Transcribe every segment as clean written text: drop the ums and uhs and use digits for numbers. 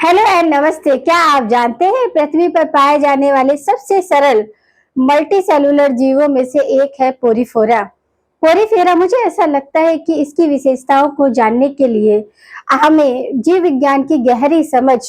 Hello and नमस्ते। क्या आप जानते हैं पृथ्वी पर पाए जाने वाले सबसे सरल मल्टी सेलुलर जीवों में से एक है पोरीफोरा। पोरीफेरा मुझे ऐसा लगता है कि इसकी विशेषताओं को जानने के लिए हमें जीव विज्ञान की गहरी समझ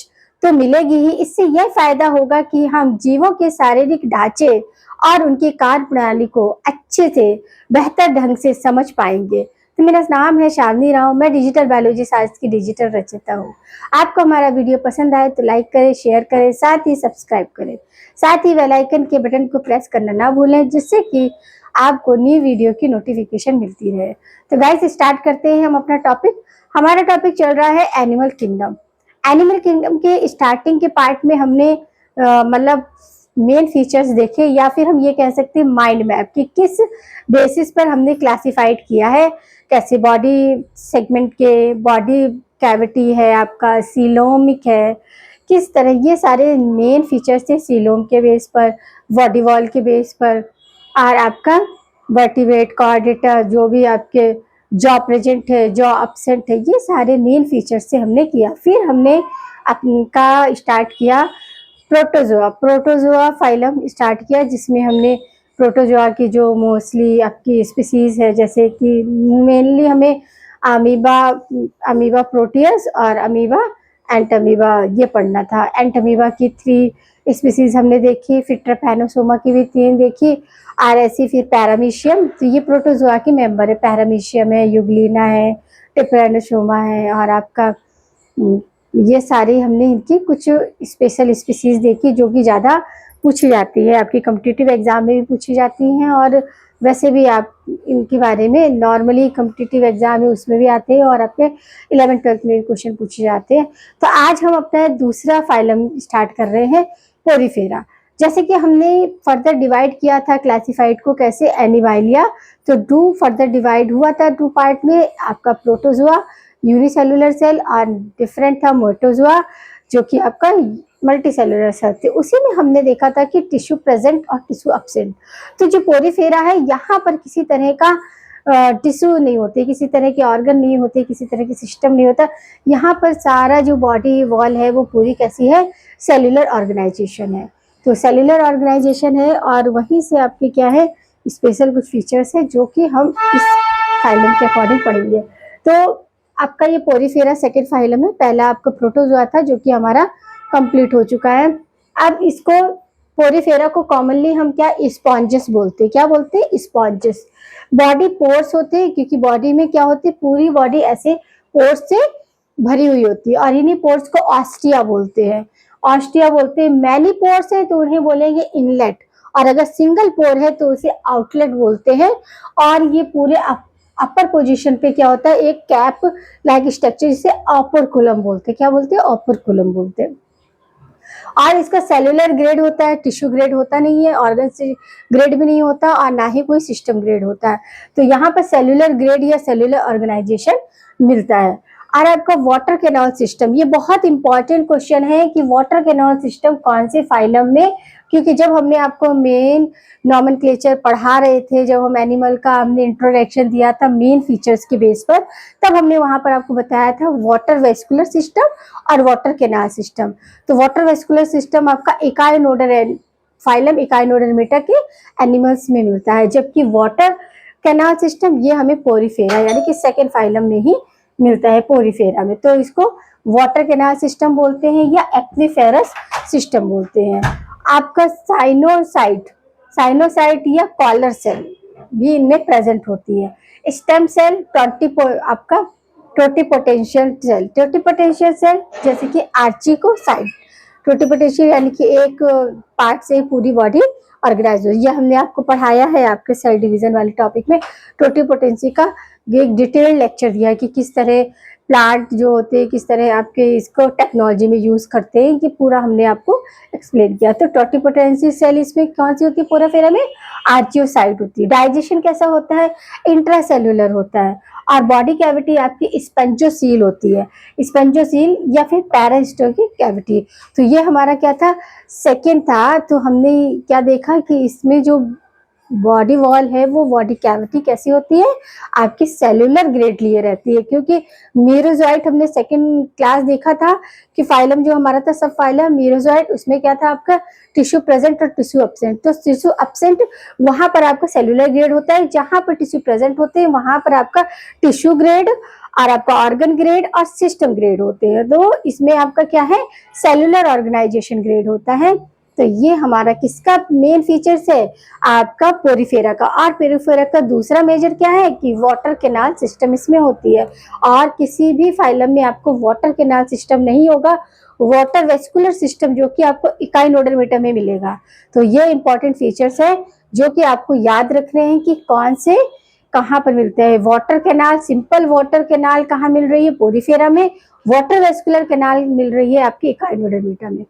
तो मिलेगी ही, इससे यह फायदा होगा कि हम जीवों के शारीरिक ढांचे और उनकी कार्य प्रणाली को अच्छे से बेहतर ढंग से समझ पाएंगे। तो मेरा नाम है शालिनी राव, मैं डिजिटल बायोलॉजी शास्त्र की डिजिटल रचयिता हूँ। आपको हमारा वीडियो पसंद आए तो लाइक करें, शेयर करें, साथ ही सब्सक्राइब करें। साथ ही बेल आइकन के बटन को प्रेस करना ना भूलें, जिससे कि आपको न्यू वीडियो की नोटिफिकेशन मिलती रहे। तो गाइस स्टार्ट करते हैं हम अपना टॉपिक। हमारा टॉपिक चल रहा है एनिमल किंगडम। एनिमल किंगडम के स्टार्टिंग के पार्ट में हमने मतलब मेन फीचर्स देखे, या फिर हम ये कह सकते हैं माइंड मैप कि किस बेसिस पर हमने क्लासिफाइड किया है, कैसे बॉडी सेगमेंट के बॉडी कैविटी है, आपका सीलोमिक है, किस तरह ये सारे मेन फीचर्स थे सीलोम के बेस पर, बॉडी वॉल के बेस पर, और आपका वर्टिब्रेट कॉर्डेटा जो भी आपके जॉ प्रेजेंट है, जॉ अपसेंट है, ये सारे मेन फीचर्स से हमने किया। फिर हमने अपना स्टार्ट किया प्रोटोजोआ। प्रोटोजोआ फाइलम स्टार्ट किया, जिसमें हमने प्रोटोजोआ की जो मोस्टली आपकी स्पीसीज है, जैसे कि मेनली हमें अमीबा अमीबा प्रोटियस और अमीबा एंटमीबा ये पढ़ना था। एंटमीबा की 3 स्पीसीज हमने देखी, फिर ट्रैपैनोसोमा की भी 3 देखी, और ऐसी फिर पैरामीशियम। तो ये प्रोटोजोआ के मेंबर है, पैरामीशियम है, यूग्लिना है, ट्रैपैनोसोमा है, और आपका ये सारी हमने इनकी कुछ स्पेशल स्पीसीज देखी जो कि ज़्यादा पूछी जाती है, आपकी कॉम्पिटिटिव एग्जाम में भी पूछी जाती हैं, और वैसे भी आप इनके बारे में नॉर्मली कॉम्पिटिटिव एग्जाम में उसमें भी आते हैं, और आपके 11th-12th में भी क्वेश्चन पूछे जाते हैं। तो आज हम अपना दूसरा फाइलम स्टार्ट कर रहे हैं, पोरीफेरा। जैसे कि हमने फर्दर डिवाइड किया था क्लासिफाइड को कैसे, एनिमालिया, तो 2 फर्दर डिवाइड हुआ था 2 पार्ट में, आपका प्रोटोजोआ यूनिसेलुलर सेल और डिफरेंट था मोटोजोआ जो कि आपका मल्टी सेलुलर सेल थे। उसी में हमने देखा था कि टिश्यू प्रेजेंट और टिश्यू अब्सेंट। तो जो पोरीफेरा है यहाँ पर किसी तरह का टिश्यू नहीं होते, किसी तरह के ऑर्गन नहीं होते, किसी तरह की सिस्टम नहीं होता। यहाँ पर सारा जो बॉडी वॉल है वो पूरी कैसी है, सेलुलर ऑर्गेनाइजेशन है। तो सेलुलर ऑर्गेनाइजेशन है, और वहीं से आपके क्या है स्पेशल कुछ फीचर्स है जो कि हम इस फाइलम के अकॉर्डिंग पढ़ेंगे। तो आपका ये पोरीफेरा सेकेंड फाइलम है। पहला आपका प्रोटोजोआ था जो कि हमारा कंप्लीट हो चुका है। अब इसको पोरीफेरा को कॉमनली हम क्या स्पॉन्जेस बोलते हैं, क्या बोलते हैं स्पॉन्जेस। बॉडी पोर्स होते हैं, क्योंकि बॉडी में क्या होती है, पूरी बॉडी ऐसे पोर्स से भरी हुई होती है, और इन्हीं पोर्स को ऑस्टिया बोलते हैं। ऑस्टिया बोलते हैं। मैनी पोर्स है तो उन्हें बोलेंगे इनलेट, और अगर सिंगल पोर है तो उसे आउटलेट बोलते हैं। और ये पूरे अपर पोजीशन पे क्या होता है, एक कैप लाइक स्ट्रक्चर, जिसे ऑपरकुलम बोलते हैं। क्या बोलते हैं, ऑपरकुलम बोलते हैं। और इसका सेलुलर ग्रेड होता है, टिश्यू ग्रेड होता नहीं है, ऑर्गन से ग्रेड भी नहीं होता, और ना ही कोई सिस्टम ग्रेड होता है। तो यहाँ पर सेलुलर ग्रेड या सेलुलर ऑर्गेनाइजेशन मिलता है। और आपका वाटर कैनाल सिस्टम, ये बहुत इंपॉर्टेंट क्वेश्चन है कि वाटर कैनाल सिस्टम कौन से फाइलम में, क्योंकि जब हमने आपको मेन नॉमेनक्लेचर पढ़ा रहे थे, जब हम एनिमल का हमने इंट्रोडक्शन दिया था मेन फीचर्स के बेस पर, तब हमने वहां पर आपको बताया था वाटर वेस्कुलर सिस्टम और वाटर कैनाल सिस्टम। तो वाटर वेस्कुलर सिस्टम आपका इकाइनोडर फाइलम इकाइनोडर्मेटा के एनिमल्स में मिलता है, जबकि वाटर कैनाल सिस्टम ये हमें पोरीफेरा यानी कि सेकेंड फाइलम में ही मिलता है, पोरीफेरा में। तो इसको वाटर कैनाल सिस्टम बोलते हैं या एक्विफेरस सिस्टम बोलते हैं। आपका साइनोसाइट साइनोसाइट या कॉलर सेल भी इनमें प्रेजेंट होती है। स्टेम सेल आपका टोटिपोटेंशियल सेल, टोटिपोटेंशियल सेल जैसे कि आर्चिकोसाइट। टोटिपोटेंशियल यानी कि एक पार्ट से पूरी बॉडी ऑर्गेनाइज हो। यह हमने आपको पढ़ाया है आपके सेल डिवीजन वाले टॉपिक में। टोटिपोटेंसी का एक डिटेल्ड लेक्चर दिया है कि किस तरह प्लांट जो होते हैं, किस तरह आपके इसको टेक्नोलॉजी में यूज करते हैं, ये पूरा हमने आपको एक्सप्लेन किया। तो टोटिपोटेंसी सेल इसमें कौन सी होती है, पोरीफेरा में आर्चियोसाइट होती है। डाइजेशन कैसा होता है, इंट्रासेल्युलर होता है। और बॉडी कैविटी आपकी स्पंजोसील होती है, स्पंजोसील या फिर पैरास्टोकिक कैविटी। तो ये हमारा क्या था, सेकेंड था। तो हमने क्या देखा कि इसमें जो बॉडी वॉल है वो बॉडी कैविटी कैसी होती है, आपकी सेलुलर ग्रेड लिए रहती है, क्योंकि मीरोजोइट हमने सेकंड क्लास देखा था कि फाइलम जो हमारा था सब फाइलम मीरोजोइट, उसमें क्या था आपका टिश्यू प्रेजेंट और टिश्यू एब्सेंट। तो टिश्यू एब्सेंट वहां पर आपका सेलुलर ग्रेड होता है, जहां पर टिश्यू प्रेजेंट होते हैं वहां पर आपका टिश्यू ग्रेड और आपका ऑर्गन ग्रेड और सिस्टम ग्रेड होते हैं। तो इसमें आपका क्या है, सेलुलर ऑर्गेनाइजेशन ग्रेड होता है। तो ये हमारा किसका मेन फीचर्स है, आपका पोरीफेरा का। और पोरीफेरा का दूसरा मेजर क्या है कि वाटर कैनाल सिस्टम इसमें होती है, और किसी भी फाइलम में आपको वाटर कैनाल सिस्टम नहीं होगा, वाटर वेस्कुलर सिस्टम जो कि आपको इकाइनोडर्मिटा में मिलेगा। तो ये इंपॉर्टेंट फीचर्स है जो कि आपको याद रखने हैं कि कौन से कहाँ पर मिलते हैं। Water canal, simple water canal कहाँ मिल रही है, पोरीफेरा में। वाटर वेस्कुलर कैनाल मिल रही है आपकी इकाइनोडर्मिटा में।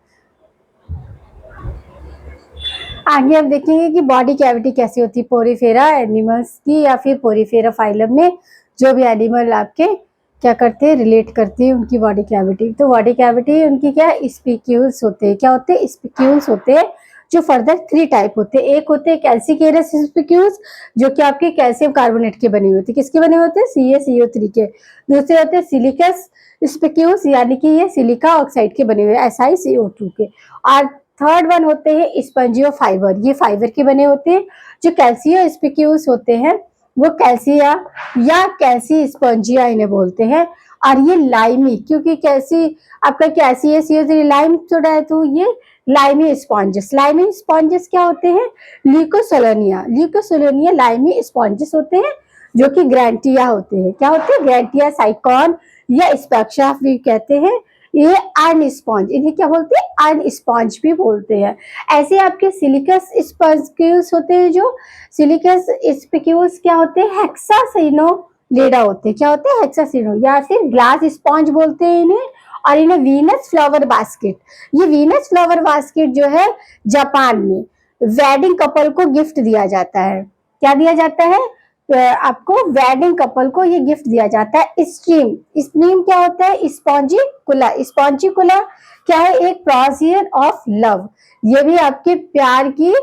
आगे हम देखेंगे कि बॉडी कैविटी कैसी होती है पोरीफेरा एनिमल्स की, या फिर पोरीफेरा फाइलम में जो भी एनिमल आपके क्या करते हैं, रिलेट करते हैं उनकी बॉडी कैविटी। तो बॉडी कैविटी उनकी क्या स्पिक्यूल्स होते हैं, क्या होते हैं, स्पिक्यूल्स होते हैं, जो फर्दर 3 टाइप होते हैं। एक होते हैं कैल्सिकेरस स्पिक्यूल्स, जो कि आपके कैल्शियम कार्बोनेट के बने हुए होते हैं, किसके बने हुए होते हैं, CaCO3 के। दूसरे होते हैं सिलिकस स्पिक्यूल्स, यानी कि ये सिलिका ऑक्साइड के बने हुए, SiCO2 के। और थर्ड वन होते हैं स्पंजियो फाइबर, ये फाइबर के बने होते हैं। जो कैल्सियो स्पिक्यूल्स होते हैं वो कैल्सिया या कैल्सी स्पंजिया इन्हें बोलते हैं। और ये लाइमी, क्योंकि कैल्सी आपका CaCO3 लाइम सोडा है, तो ये लाइमी स्पॉन्जेस। लाइमी स्पॉन्जेस क्या होते हैं, ल्यूकोसोलोनिया, ल्यूकोसोलोनिया लाइमी स्पॉन्जेस होते हैं, जो कि ग्रैंटिया होते हैं। क्या होते हैं, ग्रैंटिया, साइकॉन या स्पेक्शा भी कहते हैं। ये आयरन स्पॉन्ज, इन्हें क्या बोलते हैं, आयरन स्पॉन्ज भी बोलते हैं। ऐसे आपके सिलिकस स्पिक्यूल्स होते हैं, जो सिलिकस स्पिक्यूल्स क्या होते हैं, हेक्सासिनोलेडा होते हैं। क्या होते हैं, हेक्सासिनो, या फिर ग्लास स्पॉन्ज बोलते हैं इन्हें। और इन्हें वीनस फ्लावर बास्केट, ये वीनस फ्लावर बास्केट जो है जापान में वेडिंग कपल को गिफ्ट दिया जाता है। क्या दिया जाता है, आपको वेडिंग कपल को ये गिफ्ट दिया जाता है। स्ट्रीम, स्ट्रीम क्या होता है, स्पॉन्जिकुला, स्पॉन्जिकुला क्या है, एक प्रोसियर ऑफ लव, ये भी आपके प्यार की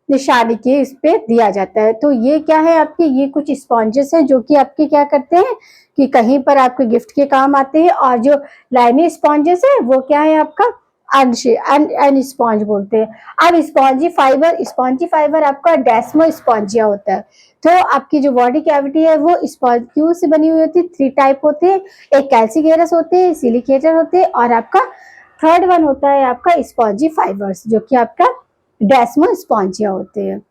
निशानी के इस पे दिया जाता है। तो ये क्या है आपके, ये कुछ स्पॉन्जेस हैं जो कि आपके क्या करते हैं कि कहीं पर आपके गिफ्ट के काम आते हैं। और जो लाइमी स्पॉन्जेस है वो क्या है आपका अन स्पॉन्ज बोलते हैं। अब स्पॉन्जी फाइबर आपका डेस्मो स्पॉन्जिया होता है। तो आपकी जो बॉडी कैविटी है वो स्पॉन्जिक्यूल से बनी हुई होती है। 3 टाइप होते हैं, एक कैल्सिकेरस होते हैं, सिलिकेटर होते हैं, और आपका थर्ड वन होता है आपका स्पॉन्जी फाइबर्स, जो कि आपका डेस्मो स्पॉन्जिया होते हैं।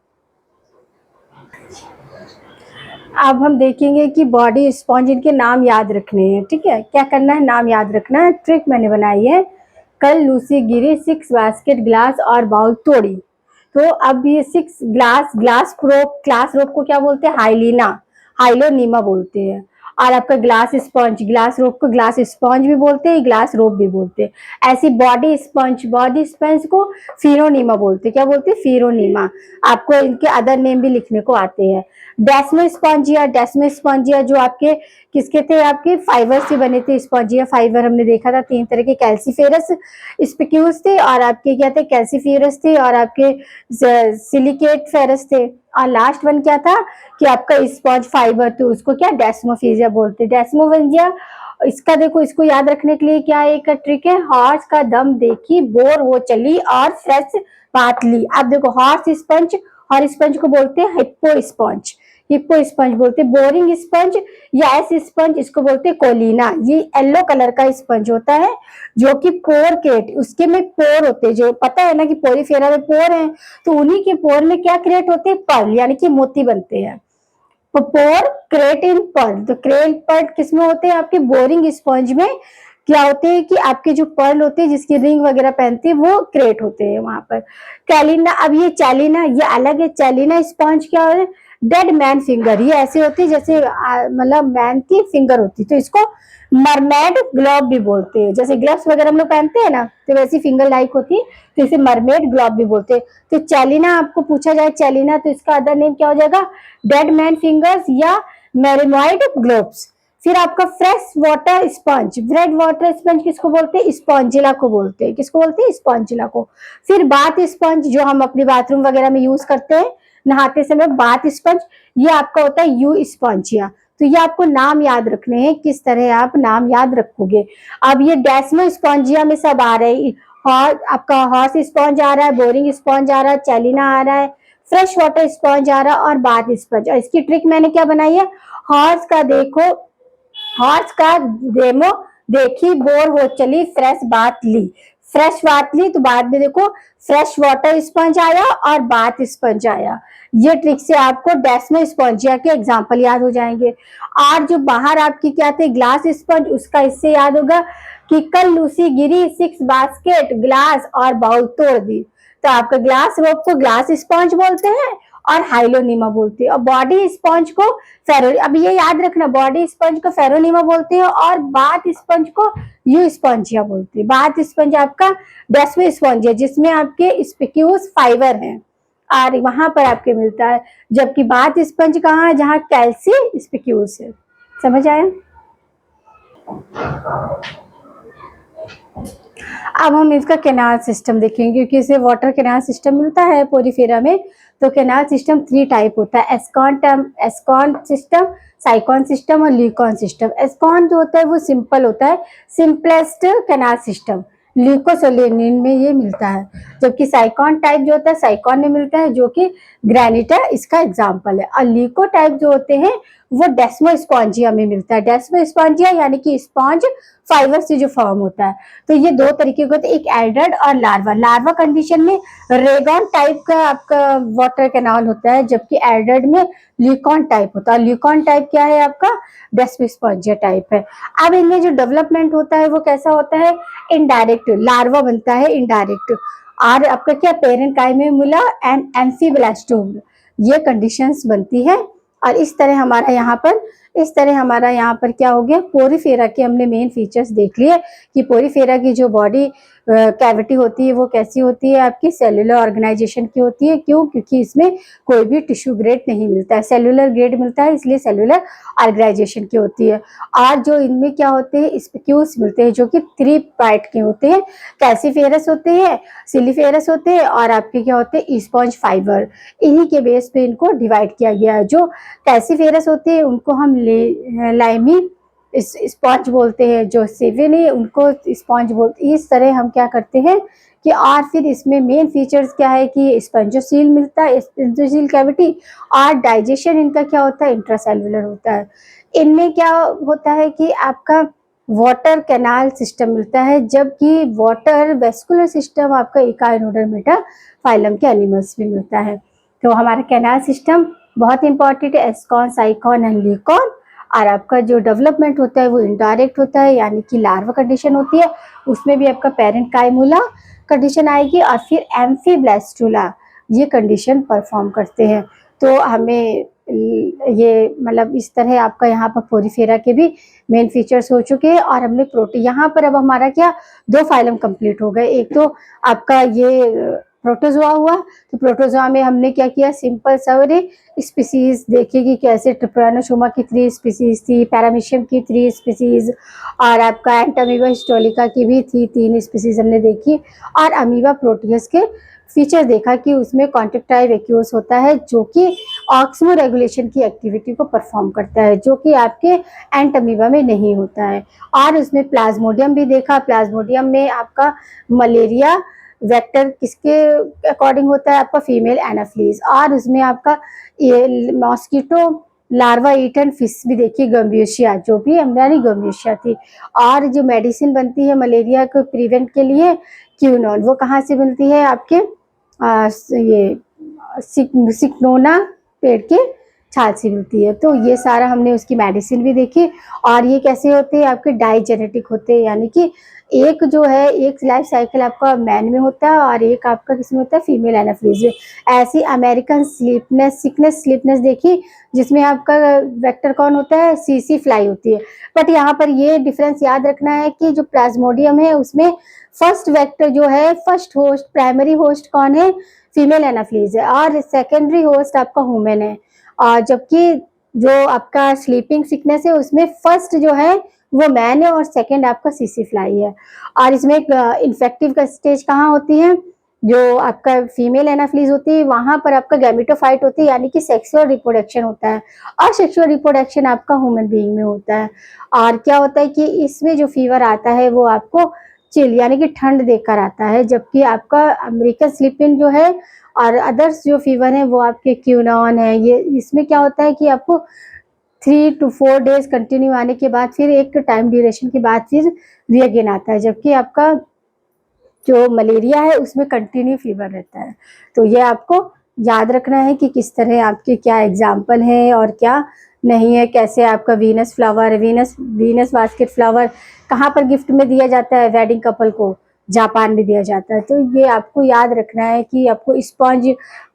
अब हम देखेंगे कि बॉडी स्पॉन्ज, इनके नाम याद रखने हैं, ठीक है। क्या करना है, नाम याद रखना है। ट्रिक मैंने बनाई है, कल लूसी गिरी 6 बास्केट ग्लास और बाउल तोड़ी। तो अब ये 6 ग्लास रोप को क्या बोलते हैं, हाइलोनीमा बोलते हैं। और आपका ग्लास रोप को ग्लास स्पॉन्ज भी बोलते हैं, ग्लास रोप भी बोलते हैं। ऐसी बॉडी स्पंज को फिरोनीमा बोलते हैं। क्या बोलते हैं, फिरोनीमा। आपको इनके अदर नेम भी लिखने को आते हैं। डेस्मोस्पॉन्जिया जो आपके किसके थे, आपके फाइबर से बने थे। स्पॉन्जिया फाइबर हमने देखा था 3 तरह के, कैल्सीफेरस स्पिक्यूल्स थे, और आपके क्या थे, कैल्सीफेरस थे, और आपके सिलिकेट फेरस थे। और लास्ट वन क्या था कि आपका स्पॉन्ज फाइबर, तो उसको क्या डेस्मोफिजिया बोलते हैं। डेस्मोफिजिया, इसका देखो, इसको याद रखने के लिए क्या एक ट्रिक है, हॉर्स का दम देखी बोर वो चली और फ्रेश बात ली। अब देखो हॉर्स स्पंज को बोलते हैं हिप्पो स्पंज बोलते हैं। बोरिंग स्पंज या एस स्पंज, इसको बोलते हैं कोलिना। ये येलो कलर का स्पंज होता है, जो कि पोर केट, उसके में पोर होते हैं, जो पता है ना कि पोरीफेरा में पोर हैं, तो उन्हीं के पोर में क्या क्रिएट होते हैं, पर्ल, यानी कि मोती बनते हैं। तो पोर क्रिएट इन पर्ल, तो पर्ल किसमें होते हैं, आपके बोरिंग स्पंज में क्या होते हैं कि आपके जो पर्ल होते हैं, जिसकी रिंग वगैरह पहनते हैं, वो क्रिएट होते हैं वहां पर। कैलिना, अब ये चैलिना, ये अलग है। चैलिना स्पंज क्या है, डेड मैन फिंगर, ये ऐसे होती है जैसे मतलब मैन की फिंगर होती है, तो इसको मरमेड ग्लोव भी बोलते हैं। जैसे ग्लव्स वगैरह हम लोग पहनते हैं ना, तो वैसी फिंगर लाइक होती है, तो इसे मरमेड ग्लोव भी बोलते हैं। तो चैलिना आपको पूछा जाए चैलिना, तो इसका अदर नेम क्या हो जाएगा, डेड मैन फिंगर्स या मेरेमॉइड ग्लोव्स। फिर आपका फ्रेश वाटर स्पंज किसको बोलते हैं, स्पॉन्जिला को बोलते हैं। किसको बोलते हैं, स्पॉन्जिला को। फिर बाथ स्पंज, जो हम अपने बाथरूम वगैरह में यूज करते हैं, नहाते समय बाथ स्पंज, ये आपका होता है यू स्पॉन्जिया। तो ये आपको नाम याद रखने हैं, किस तरह आप नाम याद रखोगे। अब ये डेस्मो स्पॉन्जिया में सब आ रहे हैं, आपका हॉर्स स्पॉन्ज आ रहा है, बोरिंग स्पॉन्ज आ रहा है, चैलिना आ रहा है, फ्रेश वाटर स्पॉन्ज आ रहा है और बाथ स्पंज। और इसकी ट्रिक मैंने क्या बनाई है, हॉर्स का देखो, हॉर्स का डेमो देखी, बोर हो चली, फ्रेश बात ली, फ्रेश बात ली तो बाद में देखो फ्रेश वाटर स्पंज आया और बाथ स्पंज आया। ये ट्रिक से आपको डेस्मो स्पॉन्जिया के एग्जाम्पल याद हो जाएंगे। और जो बाहर आपकी क्या थे, ग्लास स्पंज, उसका इससे याद होगा कि कल लूसी गिरी, 6 बास्केट ग्लास और बाउल तोड़ दी। तो आपका ग्लास रोप को ग्लास स्पॉन्ज बोलते हैं और हाइलोनीमा बोलते हैं, और बॉडी स्पंज को फेरो, अब ये याद रखना, बॉडी स्पंज को फेरोनीमा बोलते हैं और बाथ स्पंज को यू स्पॉन्जिया बोलते हैं। बाथ स्पंज आपका डेस्मो स्पंज है जिसमें आपके स्पिक्यूस फाइबर हैं और वहां पर आपके मिलता है, जबकि बाथ स्पंज कहाँ है, जहाँ कैल्सी स्पिक्यूस है। समझ आया। अब हम इसका कैनाल सिस्टम देखेंगे, क्योंकि इसे वाटर कैनाल सिस्टम मिलता है पोरीफेरा में। तो कैनाल सिस्टम 3 टाइप होता है, एस्कॉन सिस्टम, साइकॉन सिस्टम और ल्यूकॉन सिस्टम। एस्कॉन जो होता है वो सिंपल होता है, सिंपलेस्ट कैनाल सिस्टम, ल्यूकोसोलेनिन में ये मिलता है। जबकि साइकॉन टाइप जो होता है साइकॉन में मिलता है, जो कि ग्रेनिट है, इसका एग्जाम्पल है। और ल्यूको टाइप जो होते हैं वो डेस्मो स्पॉन्जिया में मिलता है। डेस्मो स्पॉन्जिया यानी कि स्पॉन्ज फाइबर से जो फॉर्म होता है। तो ये 2 तरीके के होते हैं, एक एडल्ट और लार्वा। लार्वा कंडीशन में रेगॉन टाइप का आपका वाटर कैनाल होता है, जबकि एडल्ट में ल्यूकॉन टाइप होता है। ल्यूकॉन टाइप क्या है आपका, डेस्मो स्पॉन्जिया टाइप है। अब इनमें जो डेवलपमेंट होता है वो कैसा होता है, इनडायरेक्ट, लार्वा बनता है इनडायरेक्ट। और आपका क्या, पेरेंट काइमेमुला एंड एम्फीब्लास्टोम, ये कंडीशंस बनती है। और इस तरह हमारा यहाँ पर क्या हो गया, पोरीफेरा के हमने मेन फीचर्स देख लिए कि पोरीफेरा की जो बॉडी कैविटी होती है वो कैसी होती है, आपकी सेलुलर ऑर्गेनाइजेशन की होती है। क्यों, क्योंकि इसमें कोई भी टिश्यू ग्रेड नहीं मिलता है, सेलुलर ग्रेड मिलता है, इसलिए सेलुलर ऑर्गेनाइजेशन की होती है। और जो इनमें क्या होते हैं, स्पिक्यूल्स मिलते हैं, जो कि 3 पार्ट के होते हैं, कैल्सीफेरस होते हैं, सिलिफेरस होते हैं और आपके क्या होते हैं, स्पॉन्ज फाइबर। इन्हीं के बेस पे इनको डिवाइड किया गया है। जो कैल्सीफेरस होते हैं उनको हम लाइमी स्पॉन्ज बोलते हैं, जो सेवन है उनको स्पॉन्ज बोलते हैं। इस तरह हम क्या करते हैं कि, और फिर इसमें मेन फीचर्स क्या है कि स्पंजोसील मिलता है, स्पंजोसील कैविटी, और डाइजेशन इनका क्या होता है, इंट्रासेलुलर होता है। इनमें क्या होता है कि आपका वाटर कैनाल सिस्टम मिलता है, जबकि वाटर वेस्कुलर सिस्टम आपका इकाइनोडर मेटाफाइलम के एनिमल्स में मिलता है। तो हमारा कैनाल सिस्टम बहुत इंपॉर्टेंट है, एस्कॉन, साइकॉन एंड ल्यूकॉन। और आपका जो डेवलपमेंट होता है वो इनडायरेक्ट होता है, यानी कि लार्वा कंडीशन होती है, उसमें भी आपका पेरेंट काइमुला कंडीशन आएगी और फिर एम्फीब्लास्टुला ये कंडीशन परफॉर्म करते हैं। तो हमें ये मतलब इस तरह आपका यहाँ पर पोरीफेरा के भी मेन फीचर्स हो चुके हैं। और हमने प्रोटी, यहाँ पर अब हमारा क्या 2 फाइलम कंप्लीट हो गए। एक तो आपका ये प्रोटोजोआ हुआ, तो प्रोटोजोआ में हमने क्या किया, सिंपल सवरे स्पीसीज देखी कि कैसे ट्रिप्रानोसोमा की 3 स्पीसीज थी, पैरामीशियम की 3 स्पीसीज, और आपका एंटामीबा हिस्टोलिका की भी थी 3 स्पीसीज हमने देखी। और अमीबा प्रोटियस के फीचर देखा कि उसमें कॉन्ट्रेक्टाइल वैक्यूल्स होता है, जो कि ऑक्सीमो रेगुलेशन की एक्टिविटी को परफॉर्म करता है, जो कि आपके एंटामीबा में नहीं होता है। और उसमें प्लाज्मोडियम भी देखा, प्लाज्मोडियम में आपका मलेरिया वेक्टर किसके अकॉर्डिंग होता है, आपका फीमेल एनाफ्लीज। और उसमें आपका ये मॉस्किटो लार्वा ईटन फिश भी देखी, गम्ब्यूशिया, जो भी हमारी गम्ब्यूशिया थी। और जो मेडिसिन बनती है मलेरिया को प्रिवेंट के लिए, क्यूनोन, वो कहाँ से मिलती है, आपके ये सिक्नोना पेड़ के छाल से मिलती है। तो ये सारा हमने उसकी मेडिसिन भी देखी। और ये कैसे होते हैं, आपके डाइजेनेटिक होते हैं, यानी कि एक जो है, एक लाइफ साइकिल आपका मैन में होता है और एक आपका किसमें होता है, फीमेल एनाफ्लीज में। ऐसी अमेरिकन स्लीपनेस देखी, जिसमें आपका वेक्टर कौन होता है, सीसी फ्लाई होती है। बट यहाँ पर ये डिफरेंस याद रखना है कि जो प्लाज्मोडियम है उसमें फर्स्ट वेक्टर जो है, फर्स्ट होस्ट, प्राइमरी होस्ट कौन है, फीमेल एनाफ्लीज है, और सेकेंडरी होस्ट आपका ह्यूमन है। और जबकि जो आपका स्लीपिंग सिकनेस है उसमें फर्स्ट जो है वो मैन है और सेकंड आपका सीसी फ्लाई है। और इसमें इन्फेक्टिव का स्टेज कहाँ होती है, जो आपका फीमेल एनाफिलीज होती है वहां पर आपका गैमेटोफाइट होती है, यानी कि सेक्सुअल रिप्रोडक्शन होता है, और सेक्सुअल रिप्रोडक्शन आपका ह्यूमन बीइंग में होता है। और क्या होता है कि इसमें जो फीवर आता है वो आपको चिल यानी कि ठंड देकर आता है, जबकि आपका अमेरिकन स्लीप इन जो है और अदर्स जो फीवर है वो आपके क्यूनॉन है, ये इसमें क्या होता है कि आपको 3 to 4 डेज कंटिन्यू आने के बाद फिर एक टाइम ड्यूरेशन के बाद फिर रीअगेन आता है, जबकि आपका जो मलेरिया है उसमें कंटिन्यू फीवर रहता है। तो ये आपको याद रखना है कि किस तरह आपके क्या एग्जाम्पल हैं और क्या नहीं है, कैसे आपका Venus flower, Venus Venus basket flower कहाँ पर गिफ्ट में दिया जाता है वेडिंग कपल को, जापान में दिया जाता है। तो ये आपको याद रखना है कि आपको स्पंज,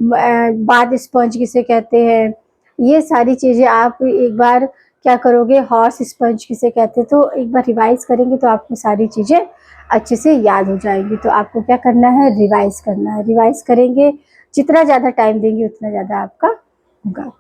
बाथ स्पंज किसे कहते हैं, ये सारी चीज़ें आप एक बार क्या करोगे, हॉर्स स्पंज किसे कहते हैं, तो एक बार रिवाइज करेंगे तो आपको सारी चीज़ें अच्छे से याद हो जाएगी। तो आपको क्या करना है, रिवाइज करना है। रिवाइज करेंगे, जितना ज़्यादा टाइम देंगे उतना ज़्यादा आपका होगा।